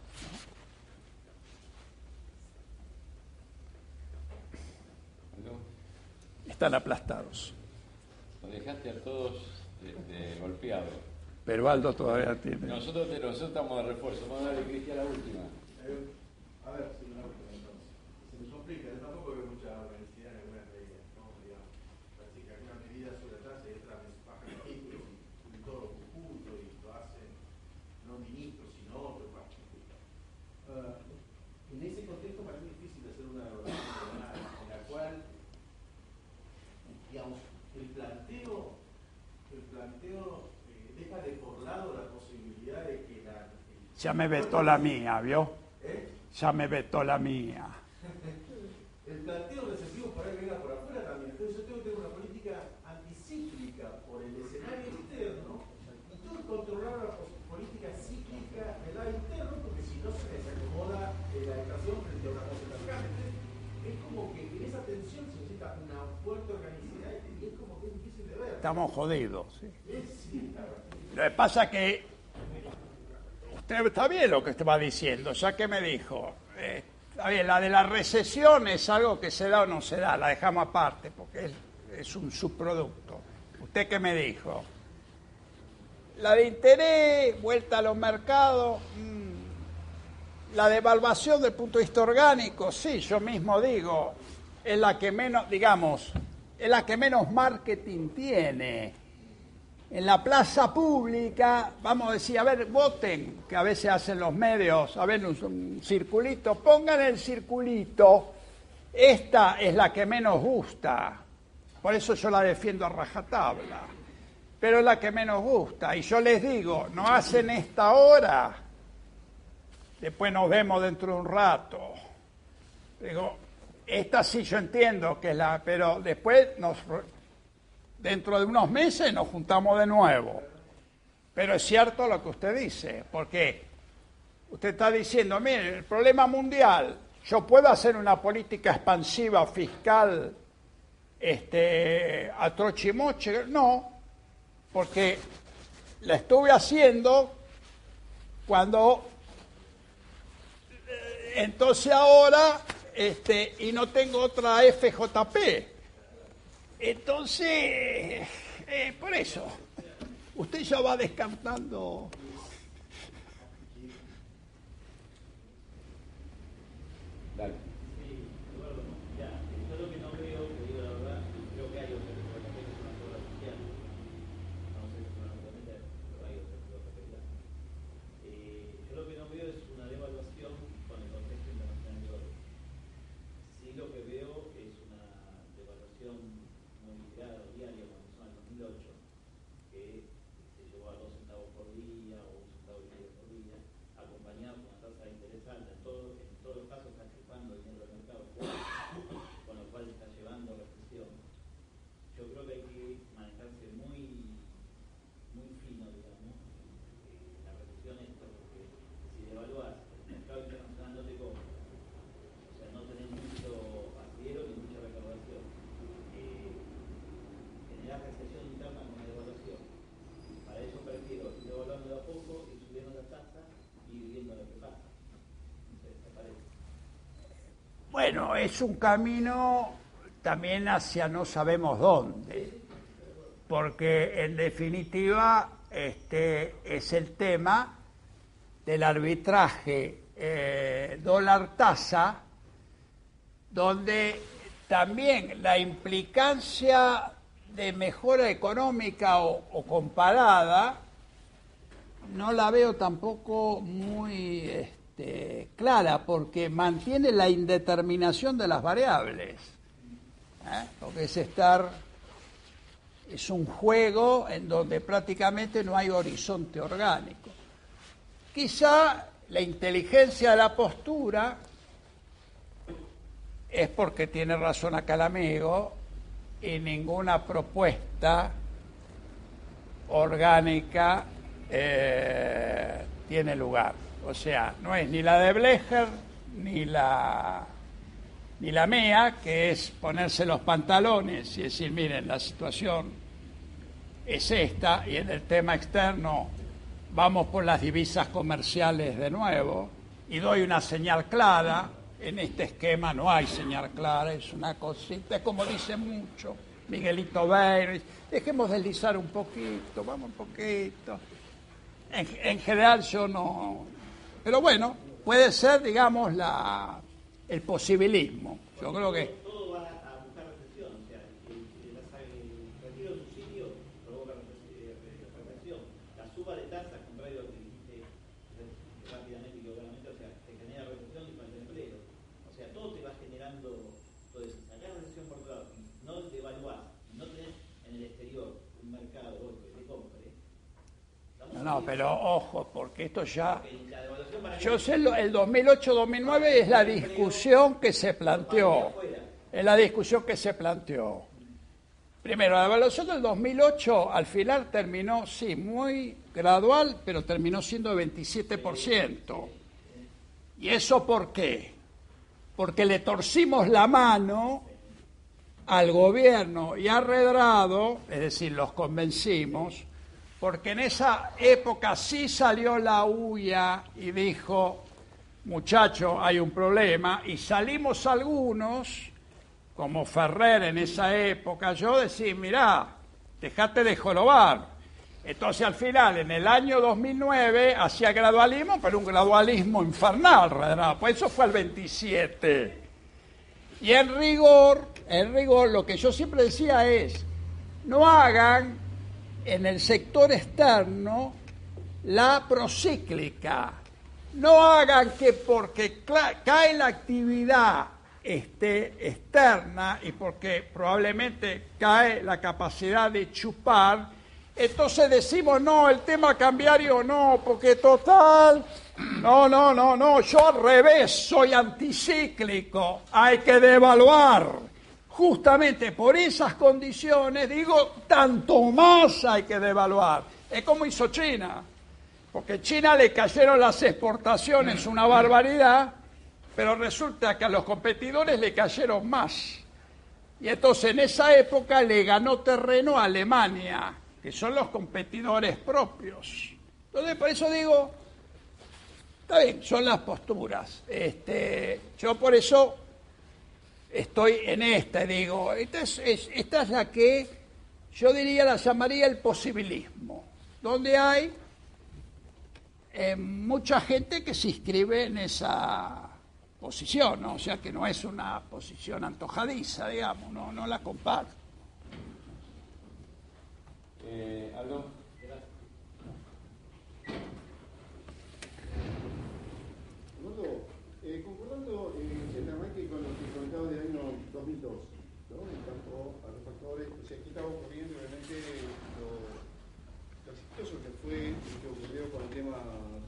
¿no? Están aplastados. Los dejaste a todos golpeados. Pero Aldo todavía tiene. Nosotros estamos de refuerzo. Vamos a darle, Cristian, la última. A ver, si una última entonces. Se me complica, yo tampoco veo mucha organicidad en algunas medidas, ¿no? Digamos, parece que algunas medidas sobre la tasa y otras bajan títulos y todo conjunto y lo hacen no ministros sino otros. En ese contexto parece difícil hacer una evaluación en la cual, digamos, el planteo deja de por lado la posibilidad de que ya me vetó la mía, ¿vio? Ya me vetó la mía. El planteo recesivo por ahí venga por afuera también. Entonces yo tengo que tener una política anticíclica por el escenario externo y tengo que controlar la política cíclica del lado interno, porque si no se desacomoda la inflación frente a una concentración. Es como que en esa tensión se necesita una fuerte organicidad y es como que es difícil de ver. Estamos jodidos, ¿sí? Sí, Lo que pasa es que usted está bien lo que usted va diciendo, ya que me dijo, está bien, la de la recesión es algo que se da o no se da, la dejamos aparte, porque es un subproducto. ¿Usted qué me dijo? La de interés, vuelta a los mercados, la devaluación del punto de vista orgánico, sí, yo mismo digo, es la que menos, digamos, es la que menos marketing tiene. En la plaza pública, vamos a decir, a ver, voten, que a veces hacen los medios, a ver, un circulito, pongan el circulito, esta es la que menos gusta, por eso yo la defiendo a rajatabla, pero es la que menos gusta, y yo les digo, no hacen esta hora, después nos vemos dentro de un rato. Digo, esta sí yo entiendo que es la, pero después dentro de unos meses nos juntamos de nuevo. Pero es cierto lo que usted dice, porque usted está diciendo, mire, el problema mundial, yo puedo hacer una política expansiva fiscal a trochimoche, no, porque la estuve haciendo cuando entonces ahora y no tengo otra FJP. Entonces, por eso, usted ya va descartando. Dale. Yo lo que no veo, te digo la verdad, creo que hay otras que es una obra social. No sé si fundamentalmente, pero hay otras cosas. Yo lo que no veo es una devaluación con el contexto internacional de hoy. Sí lo que veo es una devaluación muy ligada o diaria, como pasó en el 2008, que se llevó a 2 centavos por día, recesión interna con la devaluación. Para eso prefiero ir devaluando de a poco, ir subiendo la tasa y ir viendo lo que pasa. ¿Te parece? Bueno, es un camino también hacia no sabemos dónde, porque en definitiva es el tema del arbitraje dólar-tasa, donde también la implicancia de mejora económica o comparada no la veo tampoco muy clara, porque mantiene la indeterminación de las variables. Lo que es un juego en donde prácticamente no hay horizonte orgánico. Quizá la inteligencia de la postura es porque tiene razón acá el amigo y ninguna propuesta orgánica tiene lugar. O sea, no es ni la de Blecher ni la mía, que es ponerse los pantalones y decir, miren, la situación es esta, y en el tema externo vamos por las divisas comerciales de nuevo, y doy una señal clara. En este esquema no hay señal clara, es una cosita, es como dice mucho Miguelito Beires, dejemos deslizar un poquito, vamos un poquito. En general yo no... Pero bueno, puede ser, digamos, el posibilismo. Yo creo que... Todo va a buscar recesión, o sea, el retiro de subsidio provoca recesión. La suba de tasas, contrario a lo que dijiste rápidamente y claramente, o sea, te genera recesión y falta de empleo. O sea, todo te va generando todo eso. Sacar recesión por otro lado, no devaluás, no tenés en el exterior un mercado que te compre. No, pero ojo, porque esto ya... Yo sé, el 2008-2009 es la discusión que se planteó. Es la discusión que se planteó. Primero, la evaluación del 2008 al final terminó, sí, muy gradual, pero terminó siendo de 27%. ¿Y eso por qué? Porque le torcimos la mano al gobierno y a Redrado, es decir, los convencimos, porque en esa época sí salió la UIA y dijo, muchachos, hay un problema, y salimos algunos, como Ferrer en esa época, yo decía, mirá, dejate de jorobar. Entonces al final, en el año 2009, hacía gradualismo, pero un gradualismo infernal, Redrado, pues eso fue el 27. Y en rigor, lo que yo siempre decía es, no hagan en el sector externo la procíclica. No hagan que porque cae la actividad externa y porque probablemente cae la capacidad de chupar, entonces decimos, no, el tema cambiario no, porque total, no, yo al revés, soy anticíclico, hay que devaluar. Justamente por esas condiciones, digo, tanto más hay que devaluar. Es como hizo China, porque China le cayeron las exportaciones una barbaridad, pero resulta que a los competidores le cayeron más. Y entonces en esa época le ganó terreno a Alemania, que son los competidores propios. Entonces por eso digo, está bien, son las posturas. Yo por eso... estoy en esta, digo, esta es la que yo diría, la llamaría el posibilismo, donde hay mucha gente que se inscribe en esa posición, ¿no? O sea que no es una posición antojadiza, digamos, no la comparto. Aldo. Concordando generalmente con lo que comentaba del año 2002, ¿no? En cuanto a los factores, o sea, aquí estaba ocurriendo realmente lo exitoso que fue lo que ocurrió con el tema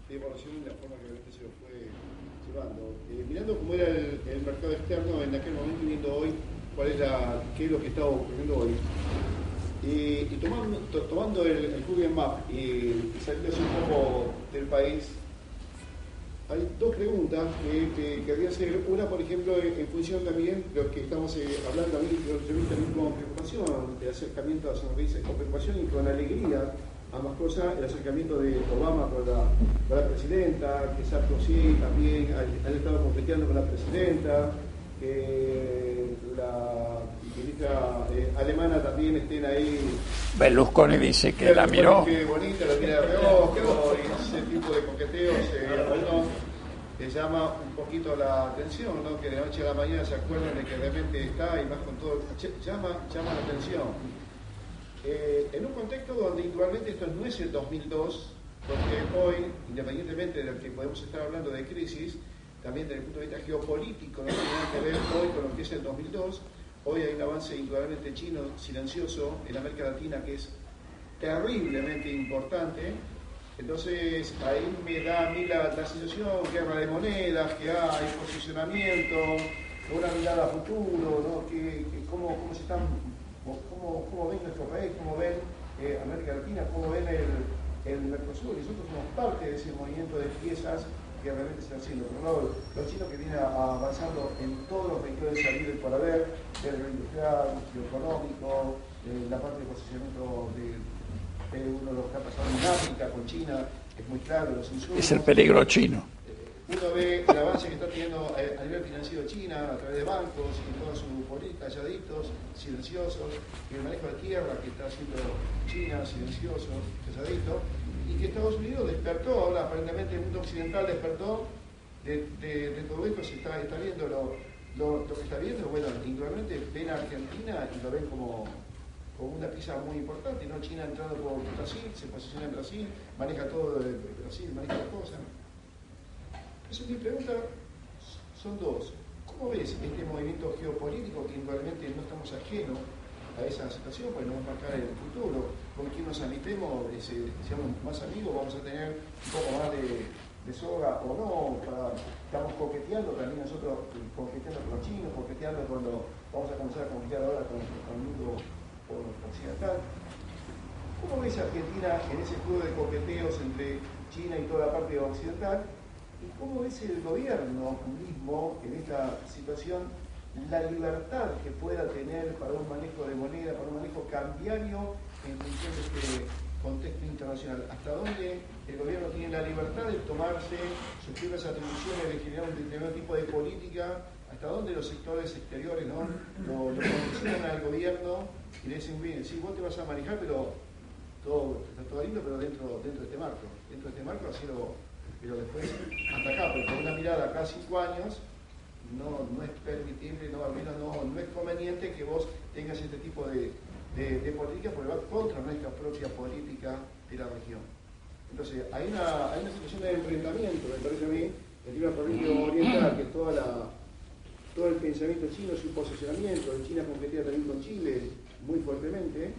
de evaluación y la forma que realmente se lo fue llevando. Mirando cómo era el mercado externo en aquel momento y viendo hoy qué es lo que estaba ocurriendo hoy. Y tomando el Google Map y saliendo un poco del país, Hay dos preguntas que quería hacer. Una, por ejemplo, en función también de lo que estamos hablando a mí, yo vi también con preocupación, de acercamiento a sonrisas, con preocupación y con alegría, ambas cosas, el acercamiento de Obama con la presidenta, que Sarkozy también ha estado coqueteando con la presidenta, que la ministra alemana también estén ahí. Berlusconi dice que la miró. Qué bonita, la mira de reojo, y ese tipo de coqueteos a uno le llama un poquito la atención, ¿no? Que de noche a la mañana se acuerdan de que realmente está y más con todo, llama la atención. En un contexto donde igualmente esto no es el 2002, porque hoy, independientemente de lo que podemos estar hablando de crisis, también desde el punto de vista geopolítico, no tiene nada que ver hoy con lo que es el 2002. Hoy hay un avance indudablemente chino, silencioso, en América Latina, que es terriblemente importante. Entonces, ahí me da a mí la sensación, guerra de monedas, que hay posicionamiento, una mirada a futuro, ¿no? Cómo se están, cómo ven nuestro país, cómo ven América Latina, cómo ven el Mercosur. Y nosotros somos parte de ese movimiento de piezas que realmente se está haciendo. Por un lado, los chinos que vienen avanzando en todos los vehículos de salir del haber, desde lo industrial, lo económico, la parte de posicionamiento de uno de los que ha pasado en África con China, es muy claro, los insumos. Es el peligro chino. Uno ve el avance que está teniendo a nivel financiero China, a través de bancos y toda su política, calladitos, silenciosos, y el manejo de tierra que está haciendo China, silencioso, calladito, y que Estados Unidos despertó, ahora aparentemente el mundo occidental despertó de todo esto, se está viendo lo que está viendo, bueno, indudablemente ven a Argentina y lo ven como una pieza muy importante, ¿no? China entrando por Brasil, se posiciona en Brasil, maneja todo de Brasil, maneja las cosas. Entonces mi pregunta son dos. ¿Cómo ves este movimiento geopolítico que igualmente no estamos ajenos a esa situación, pues nos va a marcar en el futuro? Con quien nos amistemos, seamos más amigos, vamos a tener un poco más de soga o no, estamos coqueteando también nosotros, coqueteando con los chinos, coqueteando cuando vamos a comenzar a coquetear ahora con el mundo occidental. ¿Cómo ves a Argentina en ese juego de coqueteos entre China y toda la parte occidental? ¿Y cómo ves el gobierno mismo en esta situación, la libertad que pueda tener para un manejo de moneda, para un manejo cambiario en función de este contexto internacional? ¿Hasta dónde el gobierno tiene la libertad de tomarse sus propias atribuciones, de generar un determinado tipo de política? ¿Hasta dónde los sectores exteriores lo condicionan al gobierno y le dicen, bien, sí, vos te vas a manejar, pero está todo lindo, pero dentro de este marco? Dentro de este marco, así pero después, hasta acá, pero con una mirada acá 5 años, no es permitible, al menos no es conveniente que vos tengas este tipo de política, porque va contra nuestra propia política de la región. Entonces, hay una situación de enfrentamiento, me parece a mí, entre una política oriental, que es todo el pensamiento chino, su posicionamiento, en China competía también con Chile muy fuertemente.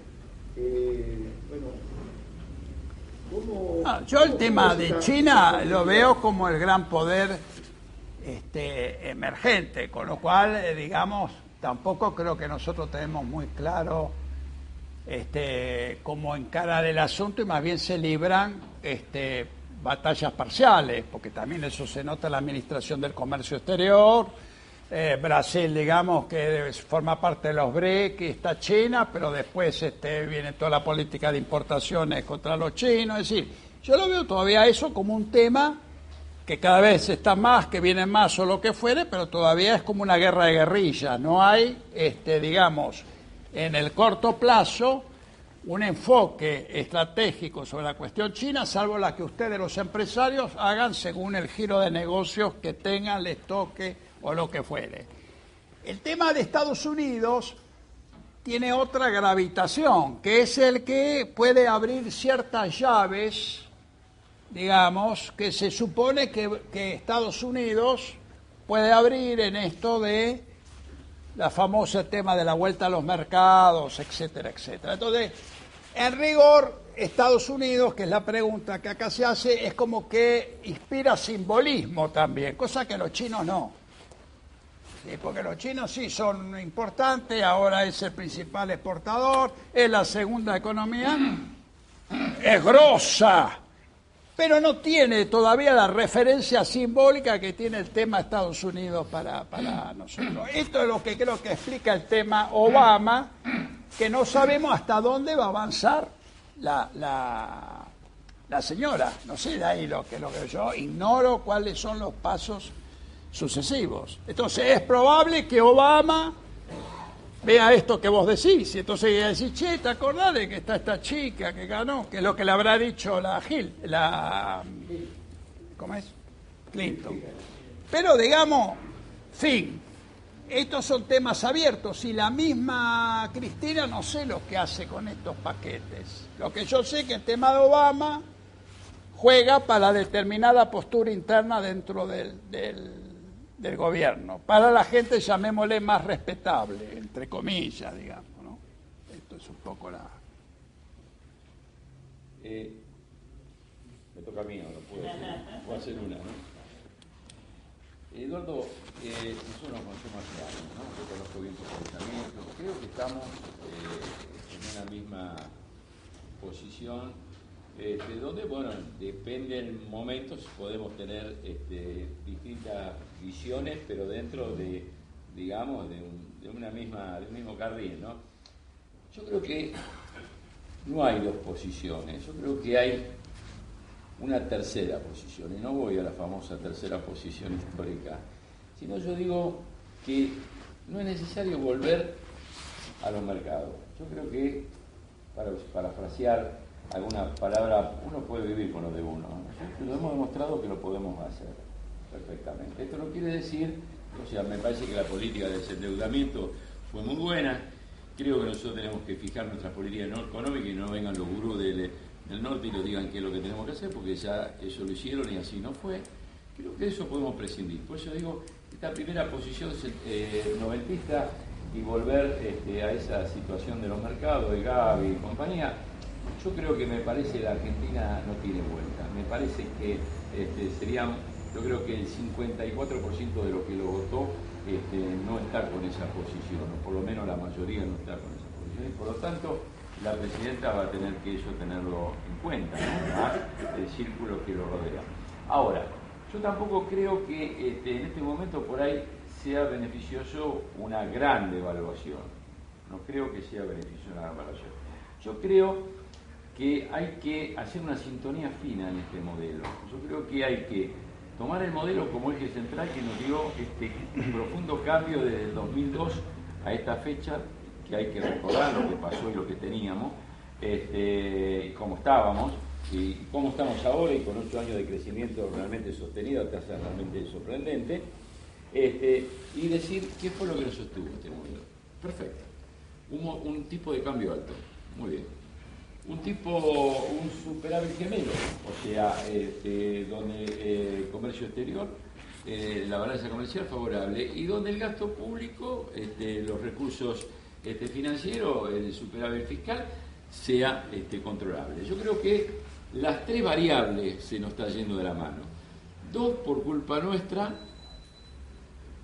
Yo el tema de China lo veo como el gran poder emergente, con lo cual, digamos, tampoco creo que nosotros tenemos muy claro cómo encarar el asunto, y más bien se libran batallas parciales, porque también eso se nota en la administración del comercio exterior. Brasil, digamos, que forma parte de los BRIC, y está China, pero después viene toda la política de importaciones contra los chinos. Es decir, yo lo veo todavía eso como un tema que cada vez está más, que viene más o lo que fuere, pero todavía es como una guerra de guerrillas. No hay, digamos, en el corto plazo, un enfoque estratégico sobre la cuestión china, salvo la que ustedes, los empresarios, hagan según el giro de negocios que tengan, les toque o lo que fuere. El tema de Estados Unidos tiene otra gravitación, que es el que puede abrir ciertas llaves, digamos, que se supone que Estados Unidos puede abrir en esto de la famosa tema de la vuelta a los mercados, etcétera, etcétera. Entonces, en rigor, Estados Unidos, que es la pregunta que acá se hace, es como que inspira simbolismo también, cosa que los chinos no. Sí, porque los chinos sí son importantes, ahora es el principal exportador, es la segunda economía, es grosa, pero no tiene todavía la referencia simbólica que tiene el tema Estados Unidos para nosotros. Esto es lo que creo que explica el tema Obama, que no sabemos hasta dónde va a avanzar la señora. No sé, de ahí lo que yo ignoro cuáles son los pasos sucesivos. Entonces es probable que Obama vea esto que vos decís, y entonces decís, che, ¿te acordás de que está esta chica que ganó? Que es lo que le habrá dicho ¿cómo es? Clinton. Pero digamos, fin, estos son temas abiertos, y la misma Cristina no sé lo que hace con estos paquetes. Lo que yo sé es que el tema de Obama juega para determinada postura interna dentro del gobierno, para la gente, llamémosle, más respetable, entre comillas, digamos, ¿no? Esto es un poco la... Me toca a mí ahora, puedo hacer una, ¿no? Eduardo, nosotros nos conocemos hace años, ¿no? Yo conozco bien tus pensamientos, creo que estamos en una misma posición, donde, bueno, depende del momento, podemos tener distintas visiones, pero dentro de, digamos, del mismo carril, ¿no? Yo creo que no hay dos posiciones, yo creo que hay una tercera posición, y no voy a la famosa tercera posición histórica, sino yo digo que no es necesario volver a los mercados. Yo creo que, para parafrasear alguna palabra, uno puede vivir con lo de uno, ¿no? Pero hemos demostrado que lo podemos hacer perfectamente. Esto no quiere decir, o sea, me parece que la política de desendeudamiento fue muy buena. Creo que nosotros tenemos que fijar nuestras políticas económicas y no vengan los gurús del norte y nos digan qué es lo que tenemos que hacer, porque ya eso lo hicieron y así no fue. Creo que de eso podemos prescindir. Por eso digo, esta primera posición noventista y volver a esa situación de los mercados, de Gavi y compañía, yo creo que me parece la Argentina no tiene vuelta. Me parece que yo creo que el 54% de lo que lo votó no está con esa posición, o por lo menos la mayoría no está con esa posición, y por lo tanto la presidenta va a tener que eso tenerlo en cuenta, ¿no? El círculo que lo rodea. Ahora, yo tampoco creo que en este momento por ahí sea beneficioso una gran devaluación. No creo que sea beneficioso una gran devaluación. Yo creo que hay que hacer una sintonía fina en este modelo. Yo creo que hay que tomar el modelo como eje central que nos dio este profundo cambio desde el 2002 a esta fecha, que hay que recordar lo que pasó y lo que teníamos, cómo estábamos y cómo estamos ahora, y con 8 años de crecimiento realmente sostenido, tasa realmente sorprendente, y decir qué fue lo que nos sostuvo este modelo. Perfecto. Un tipo de cambio alto. Muy bien. Un superávit gemelo, o sea, donde comercio exterior, la balanza comercial favorable, y donde el gasto público, los recursos financieros, el superávit fiscal, sea controlable. Yo creo que las tres variables se nos está yendo de la mano. Dos por culpa nuestra,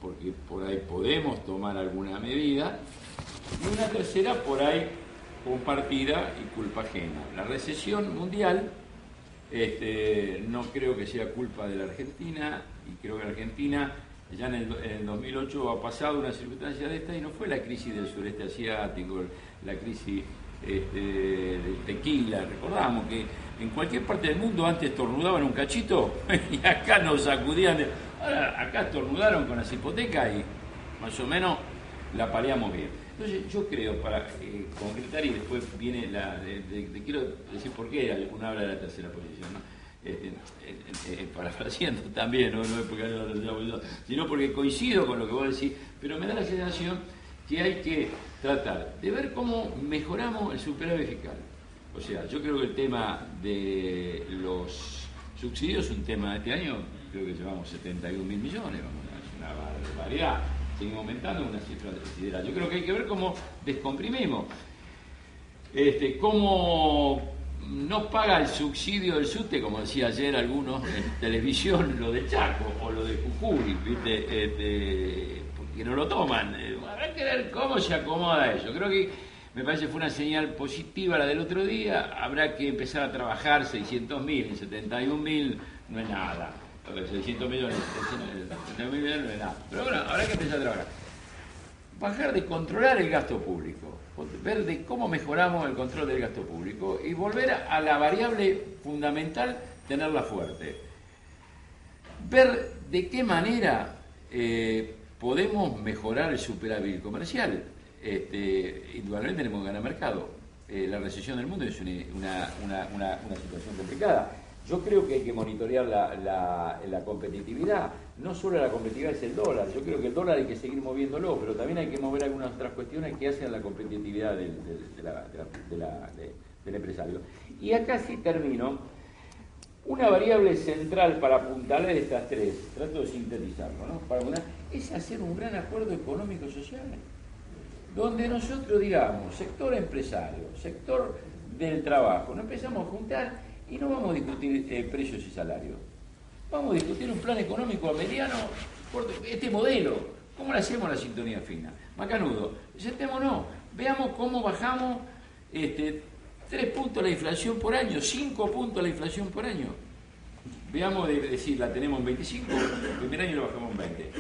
porque por ahí podemos tomar alguna medida, y una tercera por ahí compartida y culpa ajena. La recesión mundial no creo que sea culpa de la Argentina, y creo que la Argentina ya en el 2008 ha pasado una circunstancia de esta, y no fue la crisis del sureste asiático, la crisis del tequila. Recordamos que en cualquier parte del mundo antes estornudaban un cachito y acá nos sacudían. Ahora acá estornudaron con las hipotecas y más o menos la paliamos bien. Entonces yo creo, para concretar, y después viene quiero decir por qué uno habla de la tercera posición, ¿no? Parafraseando también, no es porque haya la tercera posición, sino porque coincido con lo que vos decís, pero me da la sensación que hay que tratar de ver cómo mejoramos el superávit fiscal. O sea, yo creo que el tema de los subsidios es un tema de este año, creo que llevamos 71.000 millones, es una barbaridad. Seguimos aumentando una cifra considerable. Yo creo que hay que ver cómo descomprimimos, cómo no paga el subsidio del SUTE, como decía ayer algunos en televisión, lo de Chaco o lo de Jujuy, ¿viste? Porque no lo toman. Habrá que ver cómo se acomoda eso. Creo que Me parece que fue una señal positiva la del otro día. Habrá que empezar a trabajar 600.000 en 71.000, no es nada. 600 millones, 71.000 millones no es nada. Pero bueno, habrá que empezar a trabajar. Bajar de controlar el gasto público, ver de cómo mejoramos el control del gasto público y volver a la variable fundamental, tenerla fuerte. Ver de qué manera podemos mejorar el superávit comercial. Indudablemente tenemos que ganar mercado. La recesión del mundo es una situación complicada. Yo creo que hay que monitorear la competitividad. No solo la competitividad es el dólar. Yo creo que el dólar hay que seguir moviéndolo, pero también hay que mover algunas otras cuestiones que hacen la competitividad del empresario. Y acá sí termino. Una variable central para apuntalar estas tres, trato de sintetizarlo, ¿no? Es hacer un gran acuerdo económico-social, donde nosotros digamos, sector empresario, sector del trabajo, nos empezamos a juntar y no vamos a discutir precios y salarios. Vamos a discutir un plan económico a mediano, este modelo, ¿cómo le hacemos la sintonía fina? Macanudo, sentémonos, veamos cómo bajamos 3 puntos la inflación por año, 5 puntos la inflación por año. Veamos de decir, la tenemos en 25, el primer año lo bajamos en 20.